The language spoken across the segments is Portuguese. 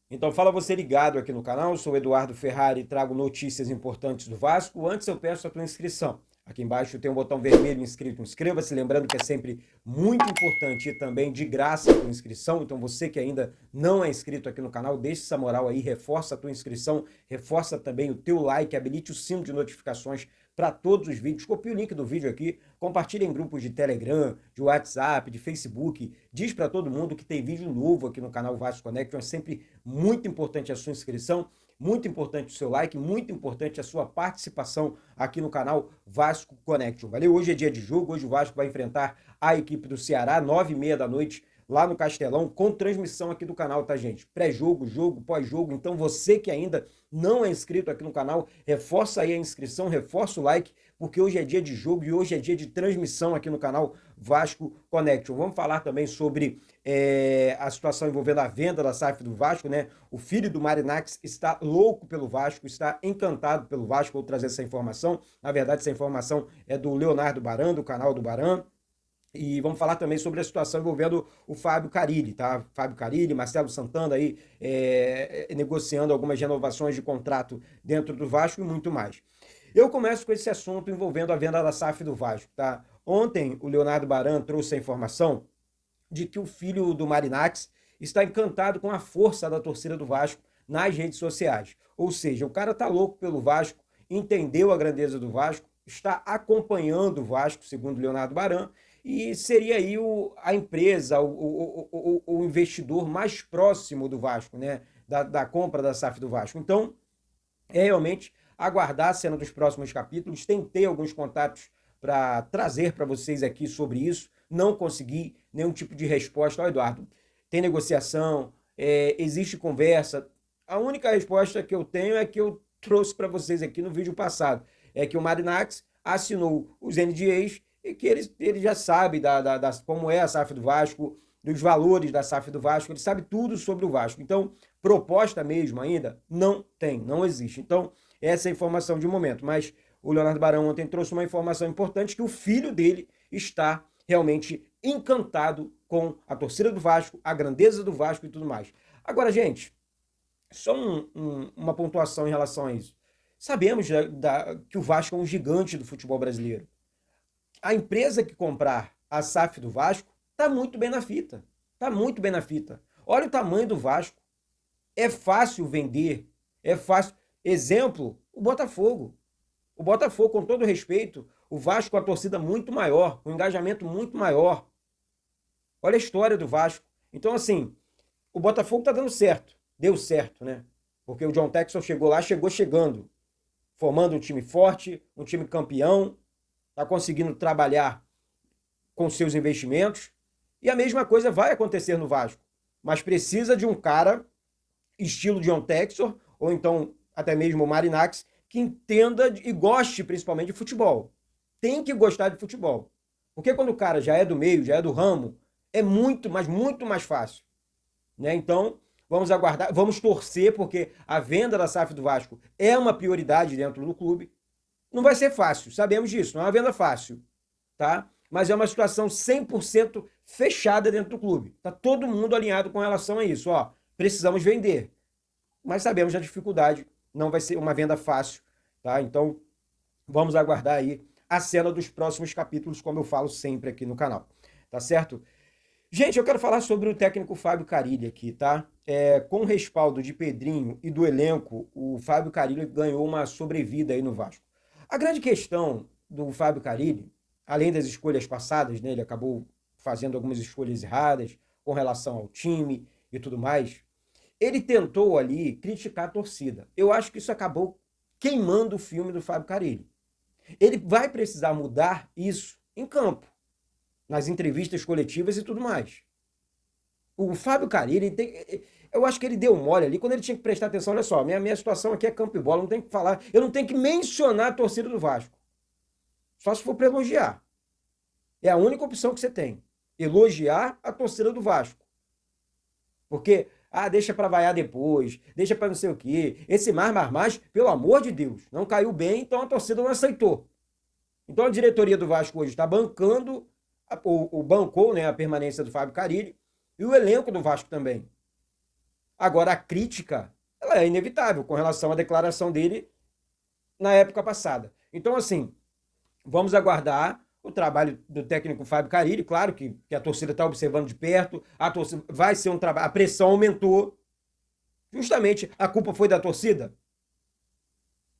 Então fala você ligado aqui no canal, eu sou o Eduardo Ferrari e trago notícias importantes do Vasco. Antes eu peço a tua inscrição. Aqui embaixo tem um botão vermelho inscrito, inscreva-se, lembrando que é sempre muito importante e também de graça a tua inscrição. Então você que ainda não é inscrito aqui no canal, deixe essa moral aí, reforça a tua inscrição, reforça também o teu like, habilite o sino de notificações para todos os vídeos. Copie o link do vídeo aqui, compartilhe em grupos de Telegram, de WhatsApp, de Facebook. Diz para todo mundo que tem vídeo novo aqui no canal Vasco Connection. É sempre muito importante a sua inscrição, muito importante o seu like, muito importante a sua participação aqui no canal Vasco Connection. Valeu? Hoje é dia de jogo, hoje o Vasco vai enfrentar a equipe do Ceará, 9h30 da noite, lá no Castelão, com transmissão aqui do canal, tá, gente? Pré-jogo, jogo, pós-jogo. Então você que ainda não é inscrito aqui no canal, reforça aí a inscrição, reforça o like, porque hoje é dia de jogo e hoje é dia de transmissão aqui no canal Vasco Connection. Vamos falar também sobre a situação envolvendo a venda da SAF do Vasco, né? O filho do Marinax está louco pelo Vasco, está encantado pelo Vasco. Vou trazer essa informação. Na verdade, essa informação é do Leonardo Baran, do canal do Baran. E vamos falar também sobre a situação envolvendo o Fábio Carilli, tá? Fábio Carilli, Marcelo Santana aí negociando algumas renovações de contrato dentro do Vasco e muito mais. Eu começo com esse assunto envolvendo a venda da SAF do Vasco, tá? Ontem o Leonardo Baran trouxe a informação de que o filho do Marinax está encantado com a força da torcida do Vasco nas redes sociais. Ou seja, o cara tá louco pelo Vasco, entendeu a grandeza do Vasco, está acompanhando o Vasco, segundo Leonardo Baran, e seria aí a empresa, o investidor mais próximo do Vasco, né? Da compra da SAF do Vasco. Então, é realmente aguardar a cena dos próximos capítulos. Tentei alguns contatos para trazer para vocês aqui sobre isso, não consegui nenhum tipo de resposta. Ó, Eduardo, tem negociação, existe conversa. A única resposta que eu tenho é que eu trouxe para vocês aqui no vídeo passado, é que o Marinax assinou os NDAs e que ele já sabe como é a SAF do Vasco, dos valores da SAF do Vasco, ele sabe tudo sobre o Vasco. Então, proposta mesmo ainda não tem, não existe. Então, essa é a informação de momento. Mas o Leonardo Barão ontem trouxe uma informação importante que o filho dele está realmente encantado com a torcida do Vasco, a grandeza do Vasco e tudo mais. Agora, gente, só uma pontuação em relação a isso. Sabemos que o Vasco é um gigante do futebol brasileiro. A empresa que comprar a SAF do Vasco está muito bem na fita. Está muito bem na fita. Olha o tamanho do Vasco. É fácil vender. É fácil. Exemplo, o Botafogo. O Botafogo, com todo respeito, o Vasco com a torcida muito maior, com um engajamento muito maior. Olha a história do Vasco. Então, assim, o Botafogo está dando certo. Deu certo, né? Porque o John Textor chegou lá, chegou chegando. Formando um time forte, um time campeão. Está conseguindo trabalhar com seus investimentos. E a mesma coisa vai acontecer no Vasco. Mas precisa de um cara, estilo John Textor, ou então até mesmo o Marinax, que entenda e goste principalmente de futebol. Tem que gostar de futebol. Porque quando o cara já é do meio, já é do ramo, é muito, mas muito mais fácil. Né? Então, vamos aguardar, vamos torcer, porque a venda da SAF do Vasco é uma prioridade dentro do clube. Não vai ser fácil, sabemos disso, não é uma venda fácil, tá? Mas é uma situação 100% fechada dentro do clube. Tá todo mundo alinhado com relação a isso, ó. Precisamos vender. Mas sabemos da dificuldade, não vai ser uma venda fácil, tá? Então, vamos aguardar aí a cena dos próximos capítulos, como eu falo sempre aqui no canal, tá certo? Gente, eu quero falar sobre o técnico Fábio Carilli aqui, tá? Com o respaldo de Pedrinho e do elenco, o Fábio Carilli ganhou uma sobrevida aí no Vasco. A grande questão do Fábio Carilli, além das escolhas passadas, né, ele acabou fazendo algumas escolhas erradas com relação ao time e tudo mais, ele tentou ali criticar a torcida. Eu acho que isso acabou queimando o filme do Fábio Carilli. Ele vai precisar mudar isso em campo, nas entrevistas coletivas e tudo mais. O Fábio Carilli, eu acho que ele deu mole ali, quando ele tinha que prestar atenção, olha só, minha situação aqui é campo e bola, não tem que falar, eu não tenho que mencionar a torcida do Vasco. Só se for para elogiar. É a única opção que você tem. Elogiar a torcida do Vasco. Porque, deixa para vaiar depois, deixa para não sei o quê. Esse mais, pelo amor de Deus, não caiu bem, então a torcida não aceitou. Então a diretoria do Vasco hoje está bancando, bancou, né, a permanência do Fábio Carilli, e o elenco do Vasco também. Agora, a crítica, ela é inevitável com relação à declaração dele na época passada. Então, assim, vamos aguardar o trabalho do técnico Fábio Carille. Claro que a torcida está observando de perto, a torcida vai ser um trabalho, a pressão aumentou. Justamente a culpa foi da torcida?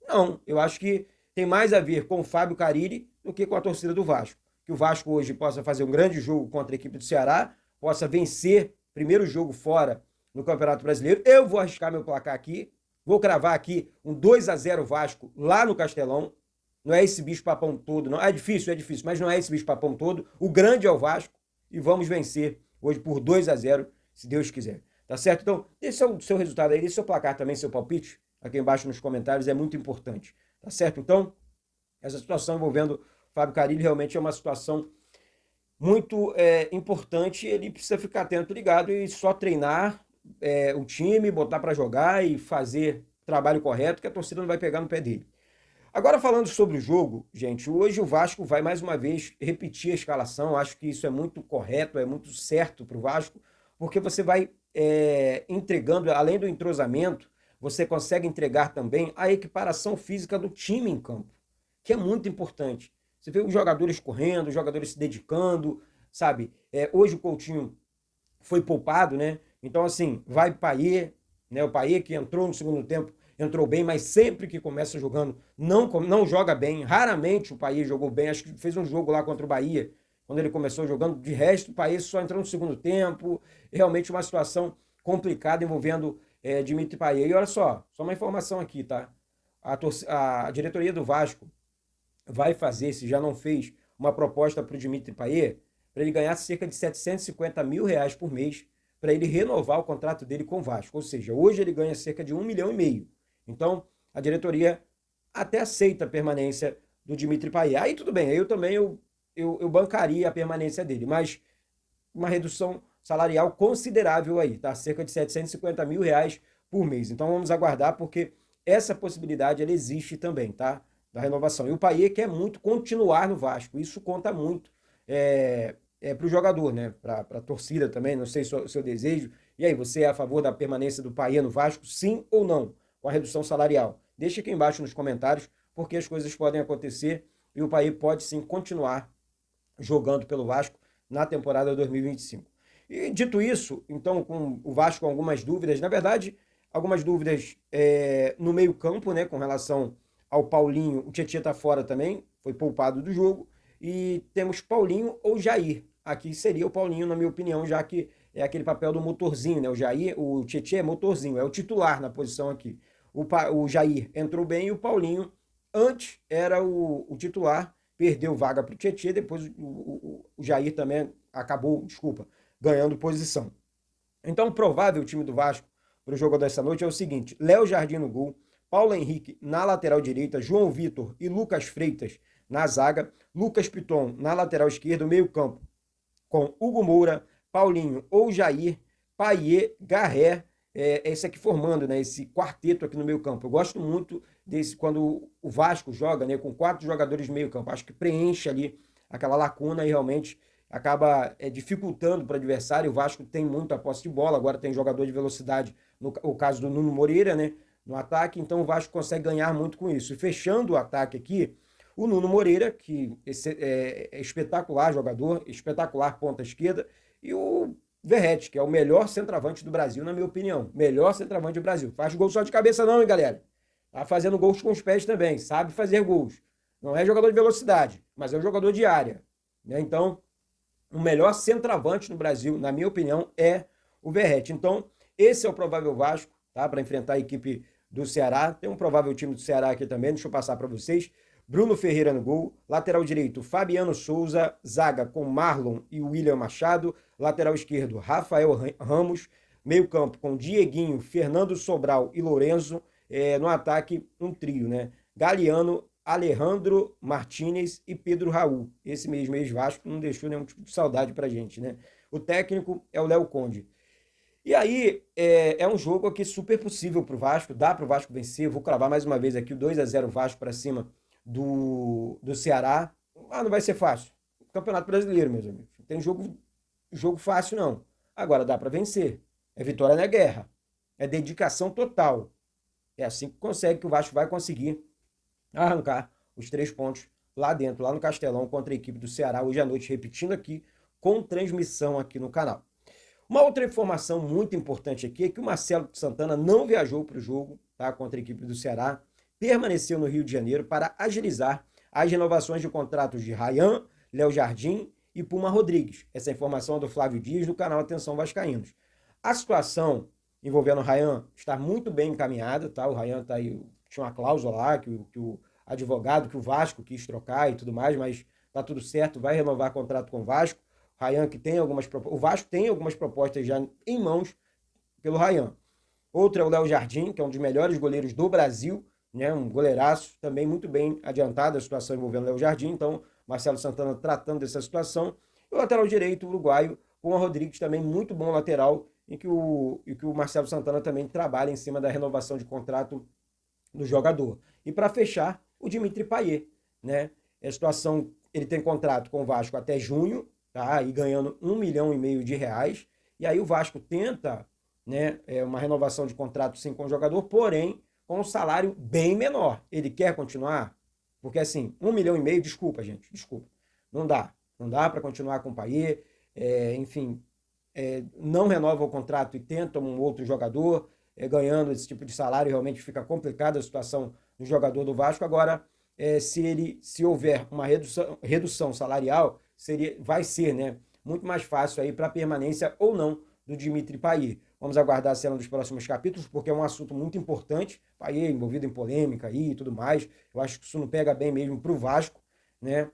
Não, eu acho que tem mais a ver com o Fábio Carille do que com a torcida do Vasco. Que o Vasco hoje possa fazer um grande jogo contra a equipe do Ceará, possa vencer primeiro jogo fora no Campeonato Brasileiro. Eu vou arriscar meu placar aqui, vou cravar aqui um 2-0 Vasco lá no Castelão. Não é esse bicho-papão todo, não. É difícil, mas não é esse bicho-papão todo. O grande é o Vasco e vamos vencer hoje por 2-0, se Deus quiser. Tá certo? Então, esse é o seu resultado aí, esse é o seu placar também, seu palpite, aqui embaixo nos comentários, é muito importante. Tá certo? Então, essa situação envolvendo o Fábio Carille realmente é uma situação muito importante. Ele precisa ficar atento, ligado e só treinar o time, botar para jogar e fazer o trabalho correto, que a torcida não vai pegar no pé dele. Agora, falando sobre o jogo, gente, hoje o Vasco vai mais uma vez repetir a escalação. Acho que isso é muito correto, é muito certo para o Vasco, porque você vai entregando, além do entrosamento, você consegue entregar também a equiparação física do time em campo, que é muito importante. Você vê os jogadores correndo, os jogadores se dedicando, sabe? Hoje o Coutinho foi poupado, né? Então, assim, vai Payet, né? O Payet que entrou no segundo tempo, entrou bem, mas sempre que começa jogando, não joga bem. Raramente o Payet jogou bem. Acho que fez um jogo lá contra o Bahia, quando ele começou jogando. De resto, o Payet só entrou no segundo tempo. Realmente uma situação complicada envolvendo Dimitri Payet. E olha só uma informação aqui, tá? A diretoria do Vasco vai fazer, se já não fez, uma proposta para o Dimitri Payet, para ele ganhar cerca de R$ 750 mil por mês, para ele renovar o contrato dele com o Vasco. Ou seja, hoje ele ganha cerca de 1,5 milhão. Então, a diretoria até aceita a permanência do Dimitri Payet. Aí tudo bem, eu também eu bancaria a permanência dele, mas uma redução salarial considerável aí, tá? Cerca de R$ 750 mil por mês. Então vamos aguardar, porque essa possibilidade ela existe também, tá? Da renovação. E o Payet quer muito continuar no Vasco. Isso conta muito para o jogador, né? Para a torcida também. Não sei o seu desejo. E aí, você é a favor da permanência do Payet no Vasco? Sim ou não? Com a redução salarial? Deixa aqui embaixo nos comentários, porque as coisas podem acontecer e o Payet pode sim continuar jogando pelo Vasco na temporada 2025. E dito isso, então, com o Vasco com algumas dúvidas, na verdade, algumas dúvidas no meio-campo, né, com relação ao Paulinho. O Tietchan está fora também, foi poupado do jogo. E temos Paulinho ou Jair. Aqui seria o Paulinho, na minha opinião, já que é aquele papel do motorzinho, né? O Tietchan é motorzinho, é o titular na posição aqui. O Jair entrou bem e o Paulinho antes era o titular, perdeu vaga para o Tietchan, depois o Jair também acabou, ganhando posição. Então, o provável time do Vasco para o jogo dessa noite é o seguinte: Léo Jardim no gol, Paulo Henrique na lateral direita, João Vitor e Lucas Freitas na zaga, Lucas Piton na lateral esquerda, meio campo com Hugo Moura, Paulinho ou Jair, Payet, Garré, esse aqui formando, né, esse quarteto aqui no meio campo. Eu gosto muito desse quando o Vasco joga, né, com 4 jogadores no meio campo. Acho que preenche ali aquela lacuna e realmente acaba dificultando para o adversário. O Vasco tem muita posse de bola, agora tem jogador de velocidade, o caso do Nuno Moreira, né, no ataque, então o Vasco consegue ganhar muito com isso. E fechando o ataque aqui, o Nuno Moreira, que é espetacular jogador, espetacular ponta esquerda, e o Verratti, que é o melhor centroavante do Brasil, na minha opinião. Melhor centroavante do Brasil. Faz gol só de cabeça não, hein, galera? Tá fazendo gols com os pés também, sabe fazer gols. Não é jogador de velocidade, mas é um jogador de área. Né? Então, o melhor centroavante no Brasil, na minha opinião, é o Verratti. Então, esse é o provável Vasco, tá? Para enfrentar a equipe do Ceará. Tem um provável time do Ceará aqui também, deixa eu passar para vocês. Bruno Ferreira no gol, lateral direito Fabiano Souza, zaga com Marlon e William Machado, lateral esquerdo Rafael Ramos, meio campo com Dieguinho, Fernando Sobral e Lorenzo, no ataque um trio, né? Galeano, Alejandro Martinez e Pedro Raul. Esse mesmo ex-Vasco não deixou nenhum tipo de saudade pra gente, né? O técnico é o Léo Conde. E aí, é um jogo aqui super possível pro Vasco, dá pro Vasco vencer. Vou cravar mais uma vez aqui o 2-0 Vasco para cima do Ceará. Não vai ser fácil. Campeonato Brasileiro, meus amigos. Não tem jogo fácil, não. Agora dá para vencer. É vitória na guerra. é dedicação total. É assim que o Vasco vai conseguir arrancar os 3 pontos lá dentro, lá no Castelão, contra a equipe do Ceará, hoje à noite, repetindo aqui, com transmissão aqui no canal. Uma outra informação muito importante aqui é que o Marcelo Santana não viajou para o jogo, tá, contra a equipe do Ceará, permaneceu no Rio de Janeiro para agilizar as renovações de contratos de Ryan, Léo Jardim e Puma Rodrigues. Essa informação é do Flávio Dias, do canal Atenção Vascaínos. A situação envolvendo o Ryan está muito bem encaminhada, tá? O Ryan tá aí, tinha uma cláusula lá que o advogado, que o Vasco quis trocar e tudo mais, mas tá tudo certo, vai renovar contrato com o Vasco. O Ryan que tem algumas o Vasco tem algumas propostas já em mãos pelo Ryan. Outro é o Léo Jardim, que é um dos melhores goleiros do Brasil, né? Um goleiraço, também muito bem adiantado a situação envolvendo o Léo Jardim, então Marcelo Santana tratando dessa situação. E o lateral direito, o uruguaio, com o Rodrigues, também muito bom lateral, em que o Marcelo Santana também trabalha em cima da renovação de contrato do jogador. E para fechar, o Dimitri Payet, né? A situação, ele tem contrato com o Vasco até junho, tá? E ganhando R$1,5 milhão de reais. E aí o Vasco tenta, né, uma renovação de contrato sim com o jogador, porém com um salário bem menor. Ele quer continuar? Porque assim, R$1,5 milhão, desculpa, gente, desculpa. Não dá. Não dá para continuar com o Payet. Enfim, não renova o contrato e tenta um outro jogador, ganhando esse tipo de salário, realmente fica complicada a situação do jogador do Vasco. Agora, se houver uma redução salarial, vai ser, né, muito mais fácil aí para a permanência ou não do Dimitri Payet. Vamos aguardar a cena dos próximos capítulos, porque é um assunto muito importante. Payet envolvido em polêmica aí e tudo mais. Eu acho que isso não pega bem mesmo para o Vasco, né?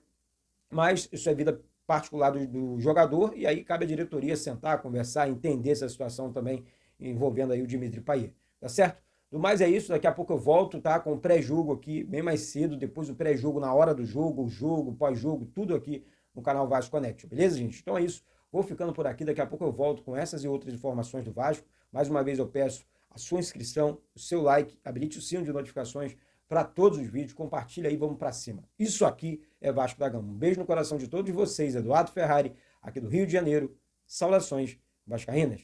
Mas isso é vida particular do jogador, e aí cabe à diretoria sentar, conversar, entender essa situação também envolvendo aí o Dimitri Payet, tá certo? Do mais é isso, daqui a pouco eu volto, tá, com o pré-jogo aqui, bem mais cedo, depois do pré-jogo, na hora do jogo, o jogo, pós-jogo, tudo aqui no canal Vasco Connection, beleza, gente? Então é isso, vou ficando por aqui, daqui a pouco eu volto com essas e outras informações do Vasco. Mais uma vez eu peço a sua inscrição, o seu like, habilite o sino de notificações para todos os vídeos, compartilha aí, vamos para cima. Isso aqui é Vasco da Gama. Um beijo no coração de todos vocês, Eduardo Ferrari, aqui do Rio de Janeiro. Saudações vascaínas.